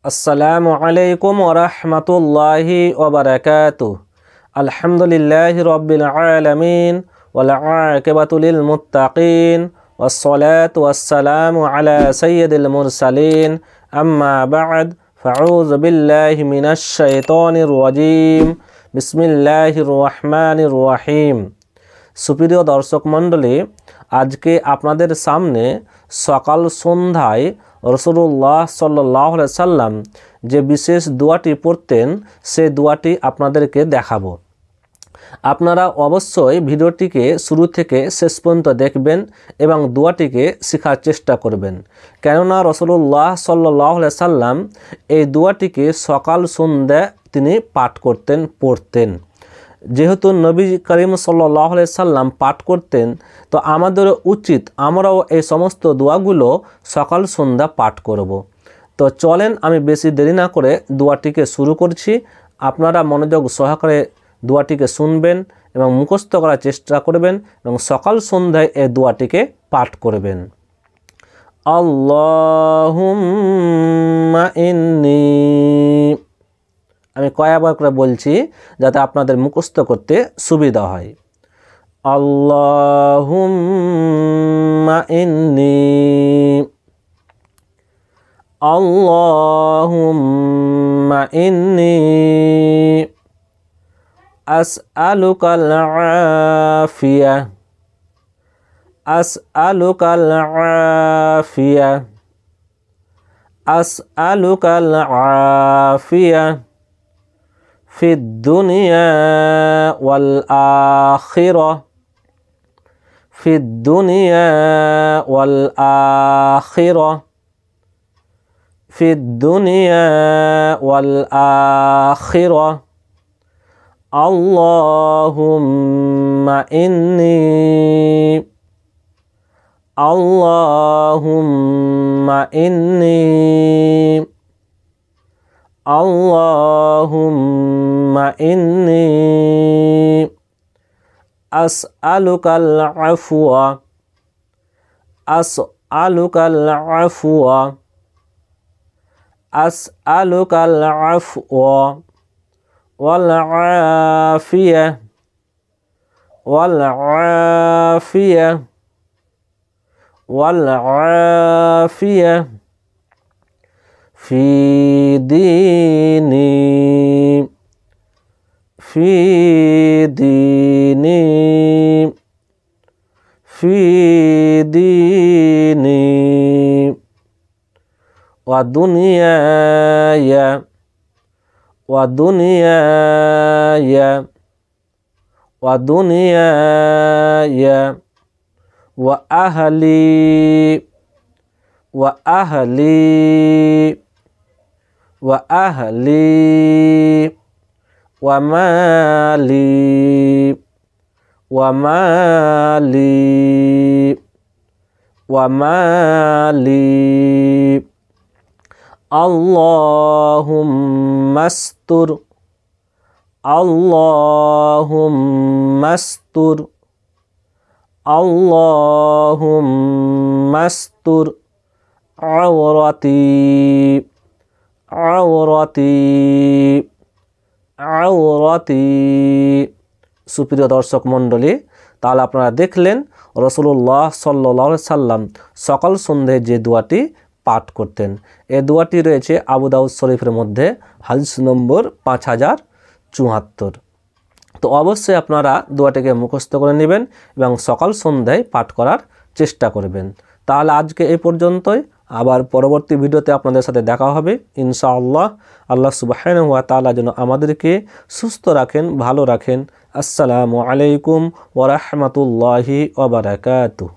আসসালামু আলাইকুম ওয়া রাহমাতুল্লাহি ওয়া বারাকাতুহু। আলহামদুলিল্লাহি রাব্বিল আলামিন ওয়াল আকিবাতু লিল মুত্তাকিন ওয়াস সালাতু ওয়াস সালামু আলা সাইয়্যিদিল মুরসালিন। আম্মা বা'দ, ফাউযু বিল্লাহি মিনাশ শাইতানির রাজীম। বিসমিল্লাহির রাহমানির রহিম। সুপ্রিয় দর্শক মণ্ডলী, আজকে আপনাদের সামনে সকাল সন্ধ্যায় রাসূলুল্লাহ সাল্লাল্লাহু আলাইহি সাল্লাম যে বিশেষ দোয়াটি পড়তেন সে দোয়াটি আপনাদেরকে দেখাবো। আপনারা অবশ্যই ভিডিওটিকে শুরু থেকে শেষ পর্যন্ত দেখবেন এবং দোয়াটিকে শেখার চেষ্টা করবেন, কেননা রাসূলুল্লাহ সাল্লাল্লাহু আলাইহি সাল্লাম এই দোয়াটিকে সকাল সন্ধ্যা তিনি পাঠ করতেন, পড়তেন। যেহেতু নবী করিম সাল্লাল্লাহু আলাইহি সাল্লাম পাঠ করতেন, তো আমাদেরও উচিত আমরাও এই সমস্ত দোয়াগুলো সকাল সন্ধ্যা পাঠ করব। তো চলেন, আমি বেশি দেরি না করে দোয়াটিকে শুরু করছি। আপনারা মনোযোগ সহকারে দোয়াটিকে শুনবেন এবং মুখস্থ করার চেষ্টা করবেন এবং সকাল সন্ধ্যায় এই দোয়াটিকে পাঠ করবেন। আল্লাহুম্মা ইন্নী, আমি কয়েকবার করে বলছি যাতে আপনাদের মুখস্থ করতে সুবিধা হয়। আল্লাহুম্মা ইন্নী, আল্লাহুম্মা ইন্নী আসআলুকাল আফিয়া, আসআলুকাল আফিয়া, আসআলুকাল আফিয়া في الدنيا والآخرة، في الدنيا والآخرة، في الدنيا والآخرة. اللهم إني، اللهم إني، اللهم إني أسألك العفو، أسألك العفو، أسألك العفو والعافية، والعافية، والعافية في ديني، في ديني، في ديني ودنياي، ودنياي، ودنياي وأهلي، وأهلي، وأهلي ومالي، ومالي، ومالي. اللهم استر، اللهم استر، اللهم استر عورتي، عورتي، عورتي. সুপ্রিয় দর্শক মণ্ডলী, তাহলে আপনারা দেখলেন রাসূলুল্লাহ সাল্লাল্লাহু আলাইহি সাল্লাম সকাল সন্ধ্যায় যে দোয়াটি পাঠ করতেন। এই দোয়াটি রয়েছে আবু দাউদ শরীফের মধ্যে, হাদিস নম্বর 5074। তো অবশ্যই আপনারা দোয়াটিকে মুখস্থ করে নেবেন এবং সকাল সন্ধ্যায় পাঠ করার চেষ্টা করবেন। তাহলে আজকে এই পর্যন্তই, আবার পরবর্তী ভিডিওতে আপনাদের সাথে দেখা হবে ইনশাআল্লাহ। আল্লাহ সুবহানাহু ওয়া তাআলা যেন আমাদেরকে সুস্থ রাখেন, ভালো রাখেন। আসসালামু আলাইকুম ওয়া রাহমাতুল্লাহি ওয়া বারাকাতুহু।